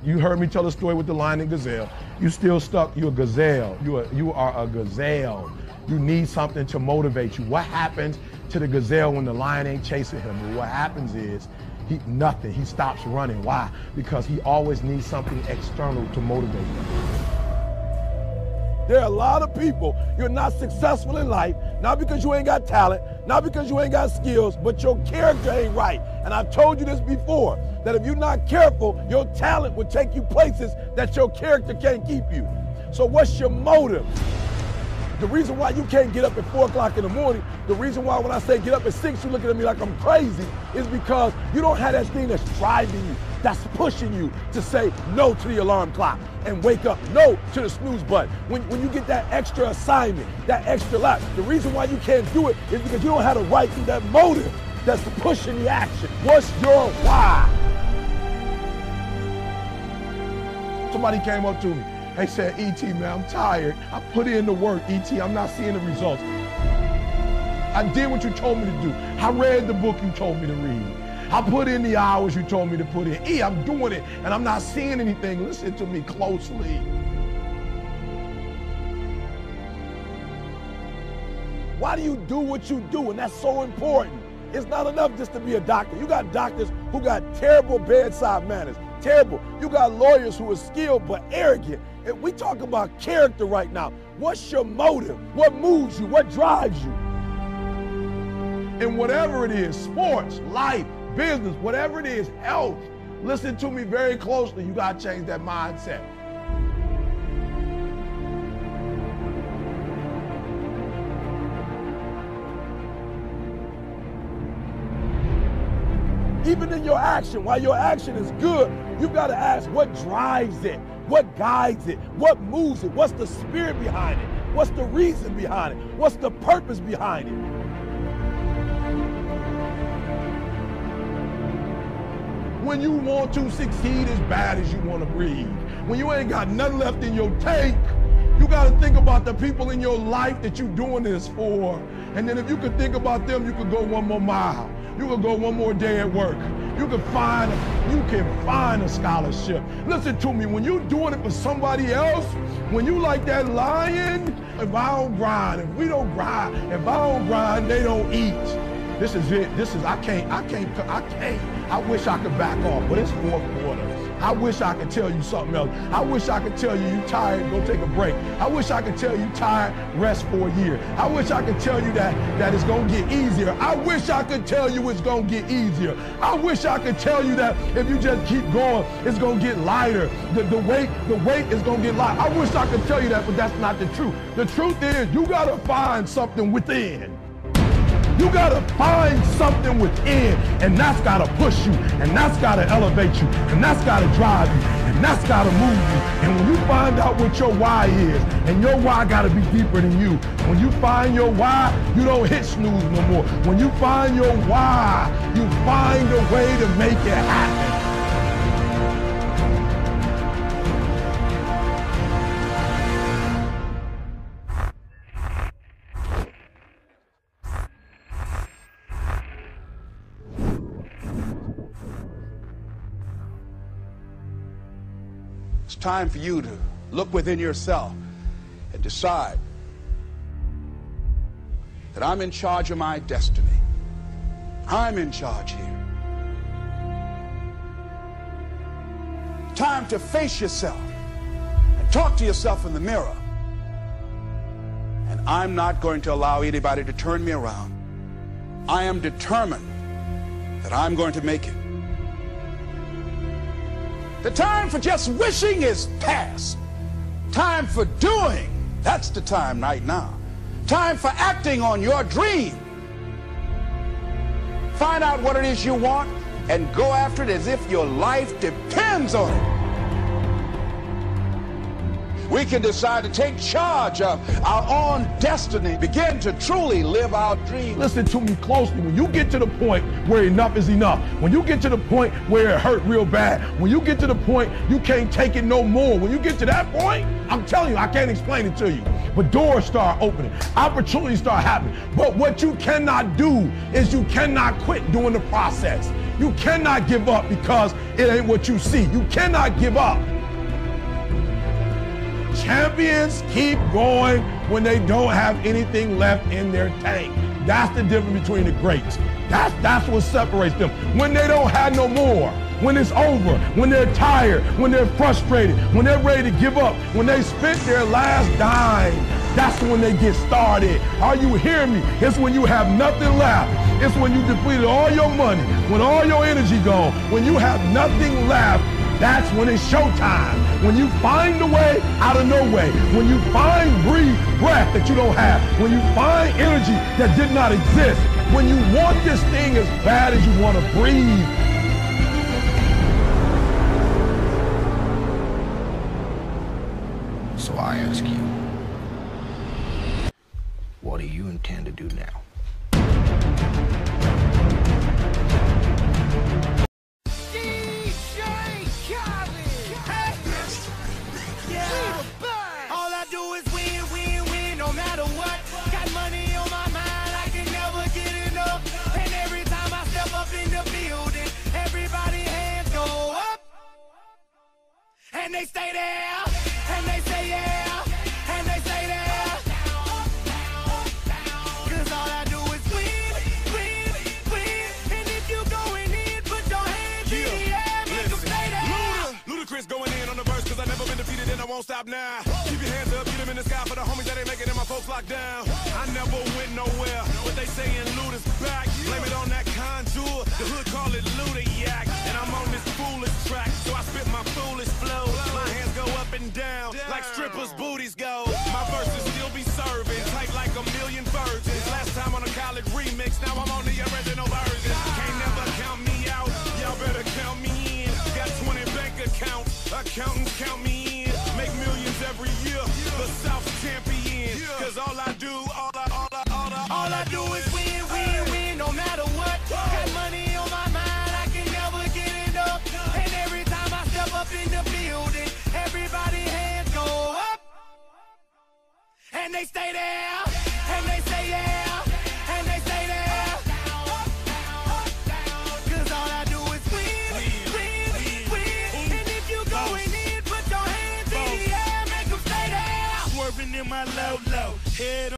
You heard me tell the story with the lion and gazelle. You still stuck. You're a gazelle. You are a gazelle. You need something to motivate you. What happens to the gazelle when the lion ain't chasing him? Well, what happens is nothing. He stops running. Why? Because he always needs something external to motivate him. There are a lot of people, you're not successful in life, not because you ain't got talent, not because you ain't got skills, but your character ain't right. And I've told you this before, that if you're not careful, your talent will take you places that your character can't keep you. So what's your motive? The reason why you can't get up at 4 o'clock in the morning, the reason why when I say get up at 6, you're looking at me like I'm crazy, is because you don't have that thing that's driving you, that's pushing you to say no to the alarm clock and wake up, no to the snooze button. When you get that extra assignment, that extra lap, the reason why you can't do it is because you don't have the right thing, that motive that's pushing the action. What's your why? Somebody came up to me. They said, E.T., man, I'm tired. I put in the work, E.T., I'm not seeing the results. I did what you told me to do. I read the book you told me to read. I put in the hours you told me to put in. I'm doing it, and I'm not seeing anything. Listen to me closely. Why do you do what you do? And that's so important. It's not enough just to be a doctor. You got doctors who got terrible bedside manners. Terrible. You got lawyers who are skilled but arrogant. And we talk about character right now. What's your motive? What moves you? What drives you? And whatever it is, sports, life, business, whatever it is, health, listen to me very closely. You got to change that mindset. Even in your action, while your action is good, you've got to ask what drives it, what guides it, what moves it, what's the spirit behind it, what's the reason behind it, what's the purpose behind it. When you want to succeed as bad as you want to breathe, when you ain't got nothing left in your tank, you got to think about the people in your life that you're doing this for. And then if you could think about them, you could go one more mile. You could go one more day at work. You can find a scholarship. Listen to me, when you're doing it for somebody else, when you like that lion, if I don't grind, if we don't grind, if I don't grind, they don't eat. This is it. I can't. I wish I could back off, but it's fourth quarter. I wish I could tell you something else. I wish I could tell you tired, go take a break. I wish I could tell you tired, rest for a year. I wish I could tell you that it's gonna get easier. I wish I could tell you it's gonna get easier. I wish I could tell you that if you just keep going, it's gonna get lighter. The weight is gonna get lighter. I wish I could tell you that, but that's not the truth. The truth is you gotta find something within. You gotta find something within, and that's gotta push you, and that's gotta elevate you, and that's gotta drive you, and that's gotta move you. And when you find out what your why is, and your why gotta be deeper than you, when you find your why, you don't hit snooze no more. When you find your why, you find a way to make it happen. It's time for you to look within yourself and decide that I'm in charge of my destiny. I'm in charge here. Time to face yourself and talk to yourself in the mirror. And I'm not going to allow anybody to turn me around. I am determined that I'm going to make it. The time for just wishing is past. Time for doing, that's the time right now. Time for acting on your dream. Find out what it is you want and go after it as if your life depends on it. We can decide to take charge of our own destiny, begin to truly live our dreams. Listen to me closely. When you get to the point where enough is enough, when you get to the point where it hurt real bad, when you get to the point you can't take it no more, when you get to that point, I'm telling you, I can't explain it to you, but doors start opening, opportunities start happening. But what you cannot do is you cannot quit during the process. You cannot give up because it ain't what you see. You cannot give up. Champions keep going when they don't have anything left in their tank. That's the difference between the greats. That's what separates them. When they don't have no more, when it's over, when they're tired, when they're frustrated, when they're ready to give up, when they spent their last dime, that's when they get started. Are you hearing me? It's when you have nothing left. It's when you depleted all your money, when all your energy gone, when you have nothing left. That's when it's showtime. When you find a way out of no way. When you find breath that you don't have. When you find energy that did not exist. When you want this thing as bad as you want to breathe. So I ask you, what do you intend to do now? All I do is win, win, win, no matter what. Got money on my mind, I can never get enough. And every time I step up in the building, everybody hands go up. And they stay there, and they say yeah, and they stay there. Cause all I do is win, win, win. And if you going in, put your hands in the air, make them stay there. Ludacris going in on the verse, cause I never been defeated and I won't stop now. Keep your hands up, get them in the sky for the homies that ain't making it, my folks locked down. I never went nowhere, but they saying Luda's back. Blame it on that contour, the hood call it Luda-yak. And I'm on this foolish track, so I spit my foolish flow. My hands go up and down, like strippers' booties go. My verses still be serving, tight like a million virgins. Last time on a college remix, now I'm on the original version. Can't never count me out, y'all better count me in. Got 20 bank accounts, accountants count me in. Make millions every year, the South's champion. Cause all I do, all I do is win, win, win, no matter what. Got money on my mind, I can never get enough. And every time I step up in the building, everybody hands go up. And they stay there, and they say yeah, and they stay there. Cause all I do is win, win, win. And if you going in, put your hands in the air, make them stay there. Swerving in my low, head